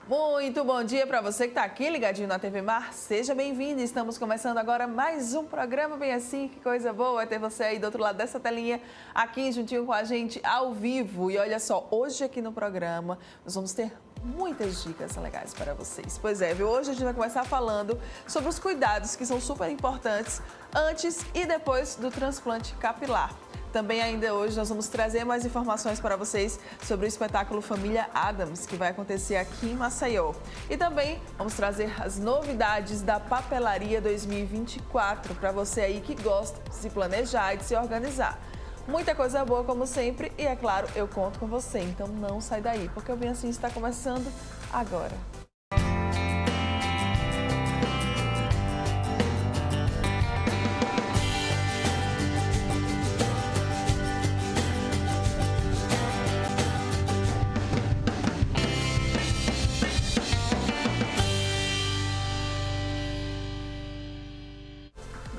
Muito bom dia para você que está aqui ligadinho na TV Mar. Seja bem-vindo. Estamos começando agora mais um programa Bem Assim. Que coisa boa ter você aí do outro lado dessa telinha, aqui juntinho com a gente ao vivo. E olha só, hoje aqui no programa nós vamos ter muitas dicas legais para vocês. Pois é, viu? Hoje a gente vai começar falando sobre os cuidados que são super importantes antes e depois do transplante capilar. Também ainda hoje nós vamos trazer mais informações para vocês sobre o espetáculo Família Addams, que vai acontecer aqui em Maceió. E também vamos trazer as novidades da Papelaria 2024 para você aí que gosta de se planejar e de se organizar. Muita coisa boa como sempre e, é claro, eu conto com você. Então não sai daí, porque o Bem Assim está começando agora.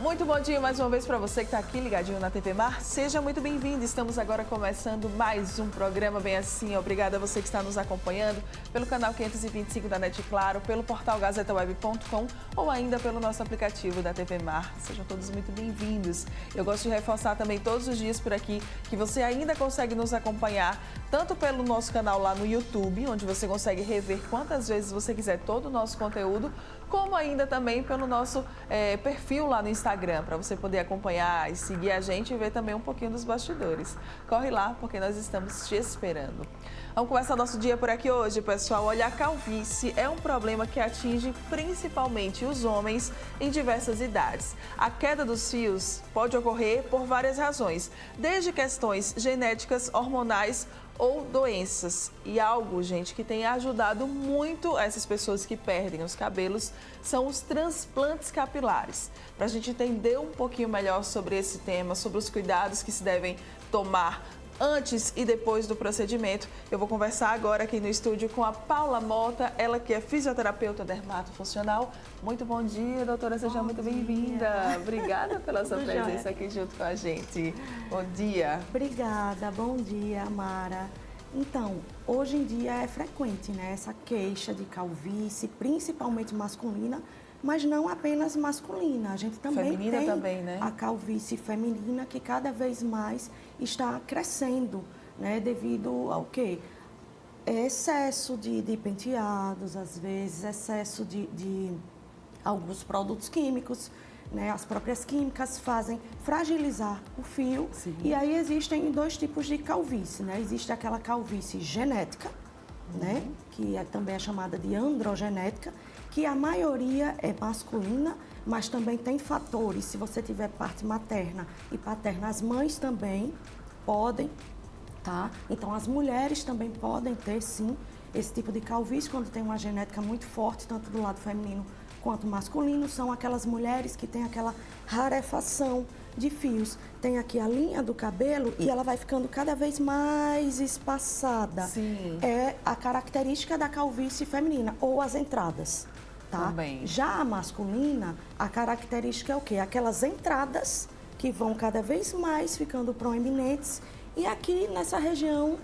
Muito bom dia mais uma vez para você que está aqui ligadinho na TV Mar. Seja muito bem-vindo. Estamos agora começando mais um programa Bem Assim. Obrigada a você que está nos acompanhando pelo canal 525 da NET Claro, pelo portal gazetaweb.com ou ainda pelo nosso aplicativo da TV Mar. Sejam todos muito bem-vindos. Eu gosto de reforçar também todos os dias por aqui que você ainda consegue nos acompanhar tanto pelo nosso canal lá no YouTube, onde você consegue rever quantas vezes você quiser todo o nosso conteúdo, como ainda também pelo nosso perfil lá no Instagram, para você poder acompanhar e seguir a gente e ver também um pouquinho dos bastidores. Corre lá, porque nós estamos te esperando. Vamos começar nosso dia por aqui hoje, pessoal. Olha, a calvície é um problema que atinge principalmente os homens em diversas idades. A queda dos fios pode ocorrer por várias razões, desde questões genéticas, hormonais ou doenças. E algo, gente, que tem ajudado muito essas pessoas que perdem os cabelos são os transplantes capilares. Para a gente entender um pouquinho melhor sobre esse tema, sobre os cuidados que se devem tomar antes e depois do procedimento, eu vou conversar agora aqui no estúdio com a Paula Mota, ela que é fisioterapeuta dermatofuncional. Muito bom dia, doutora, seja muito bem-vinda. Obrigada pela sua presença aqui junto com a gente. Bom dia. Obrigada, bom dia, Mara. Então, hoje em dia é frequente, né, essa queixa de calvície, principalmente masculina, mas não apenas masculina. A gente também feminina tem também, né? A calvície feminina que cada vez mais está crescendo, né, devido ao quê? Excesso de penteados, às vezes, excesso de alguns produtos químicos, né? As próprias químicas fazem fragilizar o fio. Sim. E aí existem dois tipos de calvície, né? Existe aquela calvície genética, né? Que também é chamada de androgenética, que a maioria é masculina, mas também tem fatores. Se você tiver parte materna e paterna, as mães também podem, tá? Então, as mulheres também podem ter, sim, esse tipo de calvície quando tem uma genética muito forte, tanto do lado feminino quanto masculino. São aquelas mulheres que têm aquela rarefação de fios. Tem aqui a linha do cabelo e ela vai ficando cada vez mais espaçada. Sim. É a característica da calvície feminina, ou as entradas, tá? Também. Já a masculina, a característica é o quê? Aquelas entradas que vão cada vez mais ficando proeminentes e aqui nessa região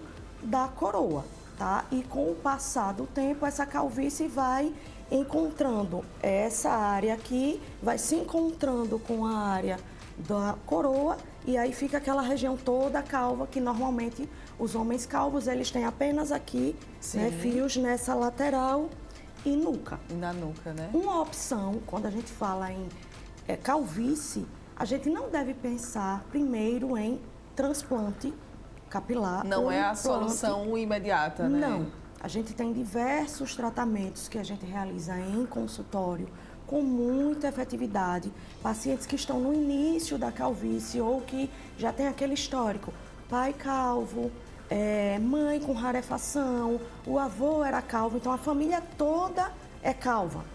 da coroa, tá? E com o passar do tempo, essa calvície vai encontrando essa área aqui, vai se encontrando com a área da coroa e aí fica aquela região toda calva que normalmente os homens calvos eles têm apenas aqui, né, fios nessa lateral e nuca. E na nuca, né? Uma opção, quando a gente fala em calvície, a gente não deve pensar primeiro em transplante capilar. Não é a solução imediata, né? Não. A gente tem diversos tratamentos que a gente realiza em consultório com muita efetividade. Pacientes que estão no início da calvície ou que já tem aquele histórico, pai calvo, mãe com rarefação, o avô era calvo, então a família toda é calva.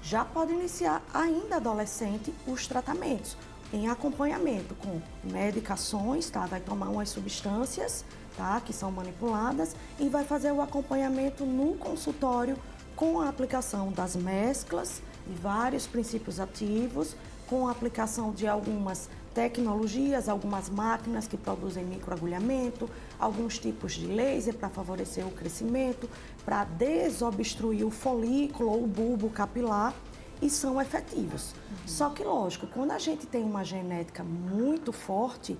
Já pode iniciar, ainda adolescente, os tratamentos em acompanhamento com medicações, tá? Vai tomar umas substâncias, tá? Que são manipuladas e vai fazer o acompanhamento no consultório com a aplicação das mesclas de vários princípios ativos, com a aplicação de algumas tecnologias, algumas máquinas que produzem microagulhamento, alguns tipos de laser para favorecer o crescimento, para desobstruir o folículo ou o bulbo capilar, e são efetivos. Só que, lógico, quando a gente tem uma genética muito forte,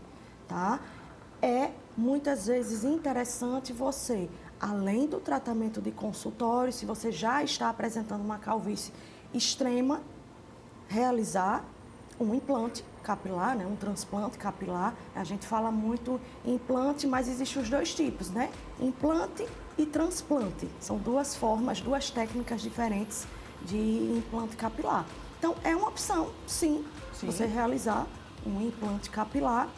tá? É muitas vezes interessante você, além do tratamento de consultório, se você já está apresentando uma calvície extrema, realizar um implante capilar, né? Um transplante capilar. A gente fala muito em implante, mas existem os dois tipos, né? Implante e transplante. São duas formas, duas técnicas diferentes de implante capilar. Então, é uma opção, sim, você realizar um implante capilar,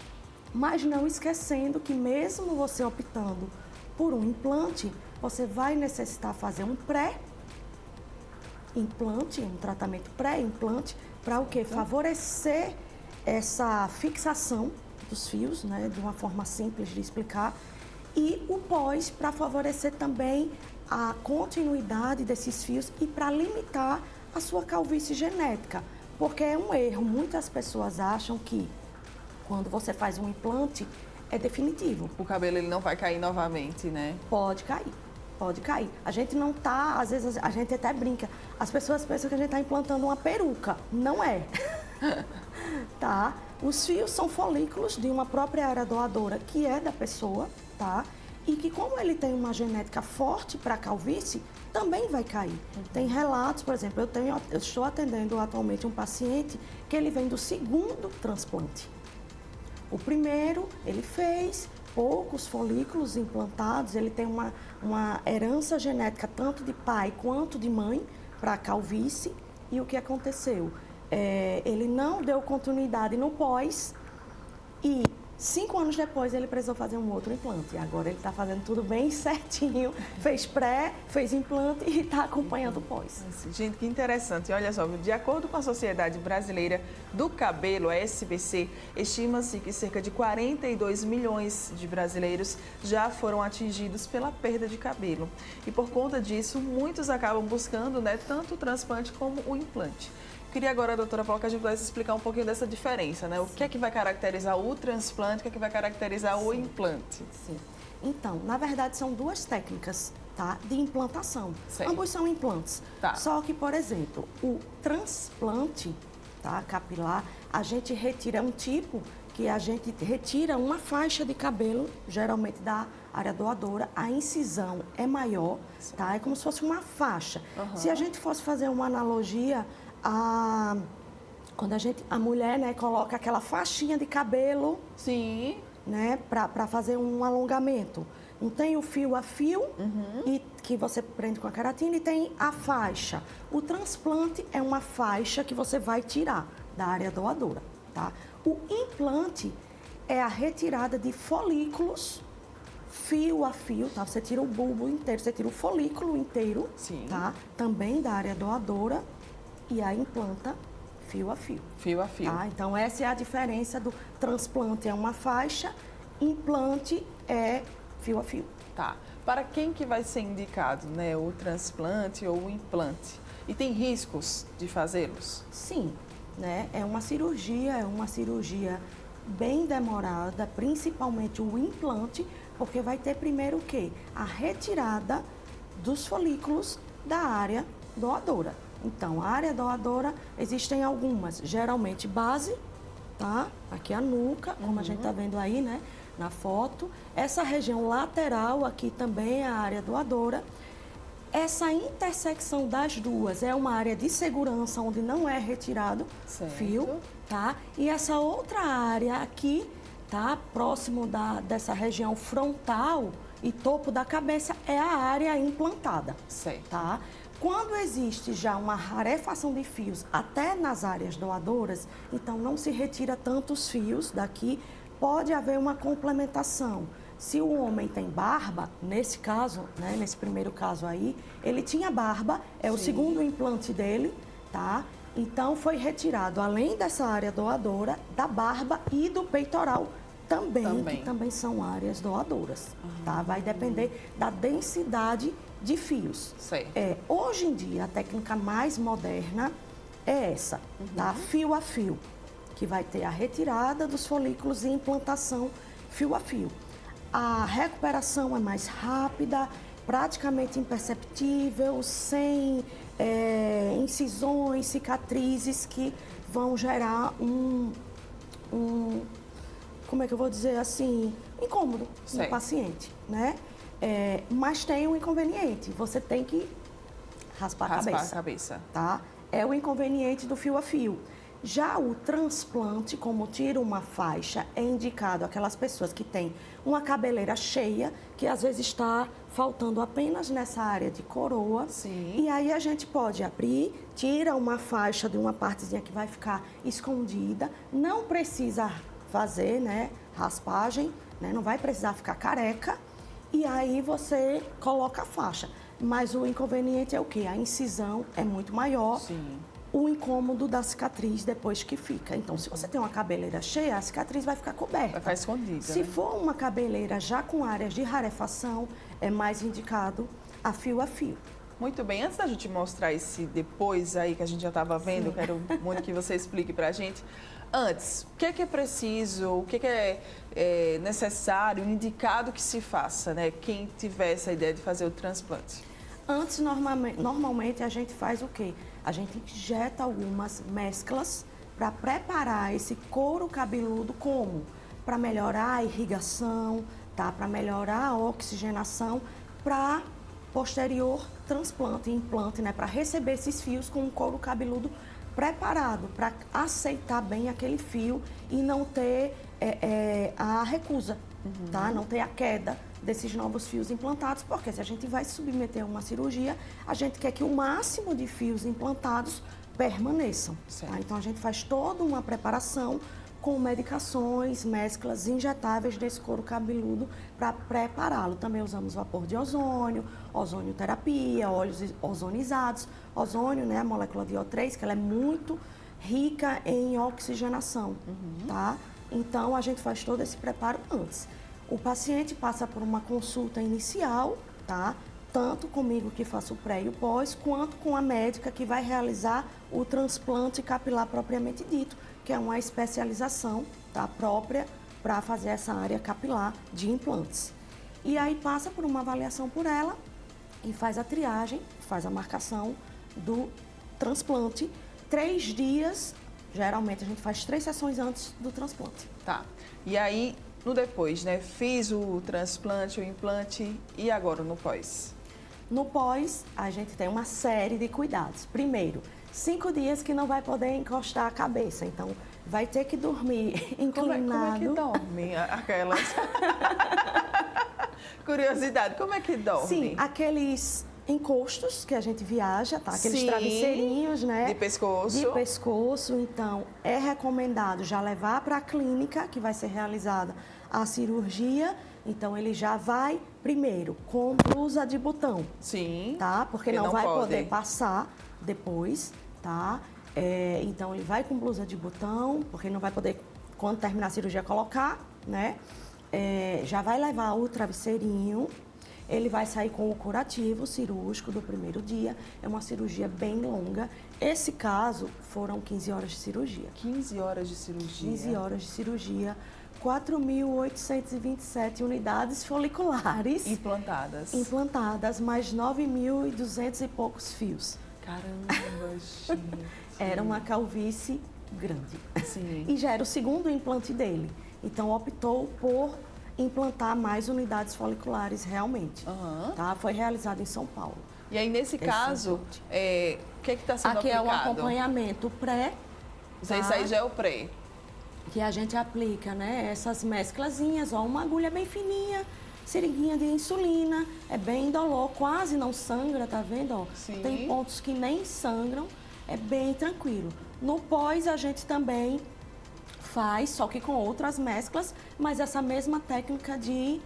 mas não esquecendo que mesmo você optando por um implante, você vai necessitar fazer um pré-implante, um tratamento pré-implante, para o quê? Favorecer essa fixação dos fios, né, de uma forma simples de explicar, e o pós para favorecer também a continuidade desses fios e para limitar a sua calvície genética, porque é um erro. Muitas pessoas acham que quando você faz um implante é definitivo. O cabelo ele não vai cair novamente, né? Pode cair, pode cair. A gente não tá, às vezes a gente até brinca, as pessoas pensam que a gente está implantando uma peruca. Não é. Tá? Os fios são folículos de uma própria área doadora, que é da pessoa, tá? E que, como ele tem uma genética forte para calvície, também vai cair. Tem relatos, por exemplo, eu estou atendendo atualmente um paciente que ele vem do segundo transplante. O primeiro, ele fez poucos folículos implantados, ele tem uma herança genética tanto de pai quanto de mãe para calvície. E o que aconteceu? Ele não deu continuidade no pós e 5 anos depois ele precisou fazer um outro implante. E agora ele está fazendo tudo bem certinho, fez pré, fez implante e está acompanhando o pós. Gente, que interessante. Olha só, de acordo com a Sociedade Brasileira do Cabelo, a SBC, estima-se que cerca de 42 milhões de brasileiros já foram atingidos pela perda de cabelo. E por conta disso, muitos acabam buscando, né, tanto o transplante como o implante. Queria agora, doutora Paula, que a gente pudesse explicar um pouquinho dessa diferença, né? O que é que vai caracterizar o transplante, o que é que vai caracterizar o implante? Sim. Então, na verdade, são duas técnicas, tá, de implantação. Certo. Ambos são implantes. Tá. Só que, por exemplo, o transplante, tá, capilar, a gente retira um tipo que a gente retira uma faixa de cabelo, geralmente da área doadora. A incisão é maior, tá? É como se fosse uma faixa. Se a gente fosse fazer uma analogia, quando a mulher, né, coloca aquela faixinha de cabelo, sim, né, para fazer um alongamento. Não tem o fio a fio, e que você prende com a queratina, e tem a faixa. O transplante é uma faixa que você vai tirar da área doadora, tá? O implante é a retirada de folículos fio a fio, tá? Você tira o bulbo inteiro, você tira o folículo inteiro, sim, tá? Também da área doadora, e aí implanta fio a fio. Fio a fio. Tá? Então, essa é a diferença do transplante, é uma faixa, implante é fio a fio. Tá. Para quem que vai ser indicado, né, o transplante ou o implante? E tem riscos de fazê-los? Sim, né? É uma cirurgia bem demorada, principalmente o implante, porque vai ter primeiro o quê? A retirada dos folículos da área doadora. Então, a área doadora, existem algumas, geralmente base, tá? Aqui a nuca, como a gente tá vendo aí, né, na foto. Essa região lateral aqui também é a área doadora. Essa intersecção das duas é uma área de segurança, onde não é retirado fio, tá? E essa outra área aqui, tá? Próximo dessa região frontal e topo da cabeça, é a área implantada, tá? Quando existe já uma rarefação de fios até nas áreas doadoras, então não se retira tantos fios daqui, pode haver uma complementação. Se o homem tem barba, nesse caso, né, nesse primeiro caso aí, ele tinha barba, é o segundo implante dele, tá? Então foi retirado, além dessa área doadora, da barba e do peitoral também. Que também são áreas doadoras, tá? Vai depender da densidade de fios. Hoje em dia, a técnica mais moderna é essa, tá? Fio a fio, que vai ter a retirada dos folículos e implantação fio a fio. A recuperação é mais rápida, praticamente imperceptível, sem incisões, cicatrizes que vão gerar como é que eu vou dizer assim, incômodo no paciente, né? Mas tem um inconveniente, você tem que raspar a cabeça, tá? É o inconveniente do fio a fio. Já o transplante, como tira uma faixa, é indicado aquelas pessoas que têm uma cabeleira cheia, que às vezes está faltando apenas nessa área de coroa. Sim. E aí a gente pode abrir, tira uma faixa de uma partezinha que vai ficar escondida, não precisa fazer, né, raspagem, né, não vai precisar ficar careca, e aí você coloca a faixa. Mas o inconveniente é o quê? A incisão é muito maior. Sim. O incômodo da cicatriz depois que fica. Então, se você tem uma cabeleira cheia, a cicatriz vai ficar coberta. Vai ficar escondida. Se né? for uma cabeleira já com áreas de rarefação, é mais indicado a fio a fio. Muito bem, antes da gente mostrar esse depois aí que a gente já estava vendo, eu quero muito que você explique pra gente. Antes, o que é preciso, o que é necessário, indicado que se faça, né? Quem tiver essa ideia de fazer o transplante. Antes, normalmente, a gente faz o quê? A gente injeta algumas mesclas para preparar esse couro cabeludo como? Para melhorar a irrigação, tá? Para melhorar a oxigenação, para posterior transplante, implante, né? Para receber esses fios com o couro cabeludo preparado, para aceitar bem aquele fio e não ter a recusa, tá? Não ter a queda desses novos fios implantados, porque se a gente vai submeter a uma cirurgia, a gente quer que o máximo de fios implantados permaneçam. Tá? Então a gente faz toda uma preparação com medicações, mesclas injetáveis desse couro cabeludo para prepará-lo. Também usamos vapor de ozônio, ozonioterapia, óleos ozonizados. Ozônio, né, a molécula de O3, que ela é muito rica em oxigenação, tá? Então a gente faz todo esse preparo antes. O paciente passa por uma consulta inicial, tá? Tanto comigo que faço o pré e o pós, quanto com a médica que vai realizar o transplante capilar propriamente dito, que é uma especialização, tá, própria para fazer essa área capilar de implantes. E aí passa por uma avaliação por ela e faz a triagem, faz a marcação do transplante. 3 dias, geralmente a gente faz 3 sessões antes do transplante. Tá. E aí, no depois, né? Fiz o transplante, o implante e agora no pós? No pós, a gente tem uma série de cuidados. Primeiro, 5 dias que não vai poder encostar a cabeça, então vai ter que dormir inclinado. Como é que dorme aquelas? Curiosidade, como é que dorme? Sim, aqueles encostos que a gente viaja, tá? Aqueles travesseirinhos, né? De pescoço. De pescoço, então é recomendado já levar para a clínica que vai ser realizada a cirurgia. Então ele já vai primeiro com blusa de botão. Sim. Tá? Porque não vai poder passar depois, tá? Então ele vai com blusa de botão, porque não vai poder, quando terminar a cirurgia, colocar, né? Já vai levar o travesseirinho. Ele vai sair com o curativo cirúrgico do primeiro dia. É uma cirurgia bem longa. Esse caso foram 15 horas de cirurgia. 15 horas de cirurgia. 15 horas de cirurgia. 4.827 unidades foliculares. Implantadas, mais 9.200 e poucos fios. Caramba, gente. Era uma calvície grande. Sim. E já era o segundo implante dele. Então, optou por implantar mais unidades foliculares realmente. Tá? Foi realizado em São Paulo. E aí, nesse caso, o que está sendo Aqui aplicado? é o acompanhamento pré. Tá? Isso aí já é o pré. Que a gente aplica, né? Essas mesclazinhas, ó, uma agulha bem fininha, seringuinha de insulina, é bem indolor, quase não sangra, tá vendo? Ó? Sim. Tem pontos que nem sangram, é bem tranquilo. No pós a gente também faz, só que com outras mesclas, mas essa mesma técnica de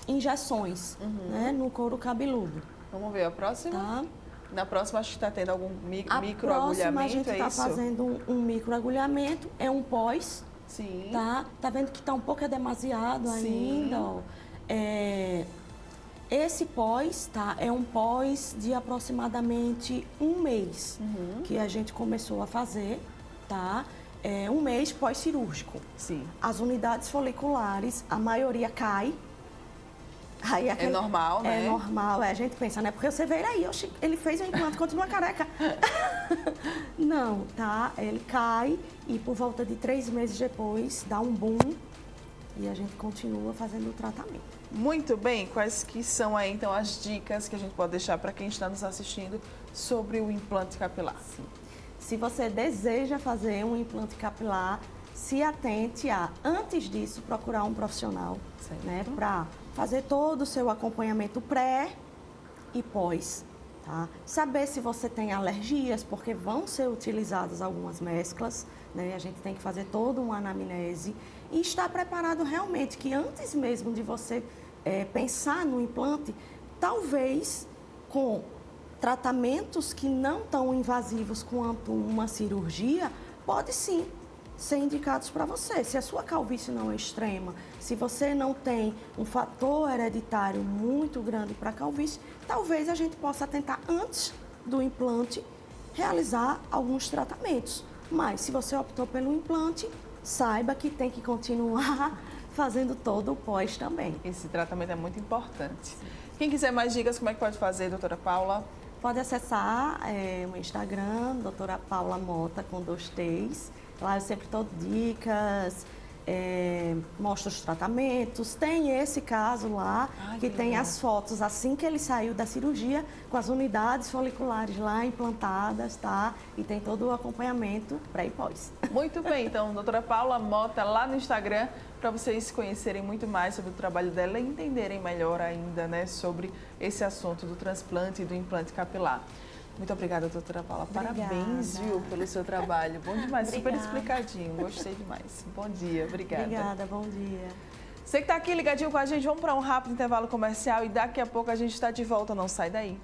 injeções, né, no couro cabeludo. Vamos ver a próxima? Tá? Na próxima, acho que está tendo algum microagulhamento, a gente está fazendo um microagulhamento, é um pós. Sim. Tá vendo que está um pouco demasiado ainda, ó. Esse pós, tá, é um pós de aproximadamente 1 mês que a gente começou a fazer, tá? Um mês pós-cirúrgico. Sim. As unidades foliculares, a maioria cai. Aí É normal, né? É normal, a gente pensa, né? Porque você vê aí, oxi, ele fez o implante, continua careca. Não, tá? Ele cai e por volta de 3 meses depois dá um boom e a gente continua fazendo o tratamento. Muito bem, quais que são aí então as dicas que a gente pode deixar para quem está nos assistindo sobre o implante capilar? Sim. Se você deseja fazer um implante capilar, se atente a, antes disso, procurar um profissional, né, para fazer todo o seu acompanhamento pré e pós, tá? Saber se você tem alergias, porque vão ser utilizadas algumas mesclas, né? A gente tem que fazer toda uma anamnese e estar preparado realmente que antes mesmo de você pensar no implante, talvez com tratamentos que não tão invasivos quanto uma cirurgia, pode sim ser indicados para você. Se a sua calvície não é extrema, se você não tem um fator hereditário muito grande para a calvície, talvez a gente possa tentar, antes do implante, realizar alguns tratamentos. Mas se você optou pelo implante, saiba que tem que continuar fazendo todo o pós também. Esse tratamento é muito importante. Quem quiser mais dicas, como é que pode fazer, doutora Paula? Pode acessar o meu Instagram, doutora Paula Mota, com 2 T's. Lá eu sempre dou dicas, mostro os tratamentos. Tem esse caso lá, que tem as fotos assim que ele saiu da cirurgia, com as unidades foliculares lá implantadas, tá? E tem todo o acompanhamento pré e pós. Muito bem, então, doutora Paula Mota, lá no Instagram, para vocês conhecerem muito mais sobre o trabalho dela e entenderem melhor ainda, né, sobre esse assunto do transplante e do implante capilar. Muito obrigada, doutora Paula. Obrigada. Parabéns, viu, pelo seu trabalho. Bom demais, Obrigada. super explicadinho. Gostei demais. Bom dia, obrigada. Obrigada, bom dia. Você que está aqui ligadinho com a gente, vamos para um rápido intervalo comercial e daqui a pouco a gente está de volta. Não sai daí.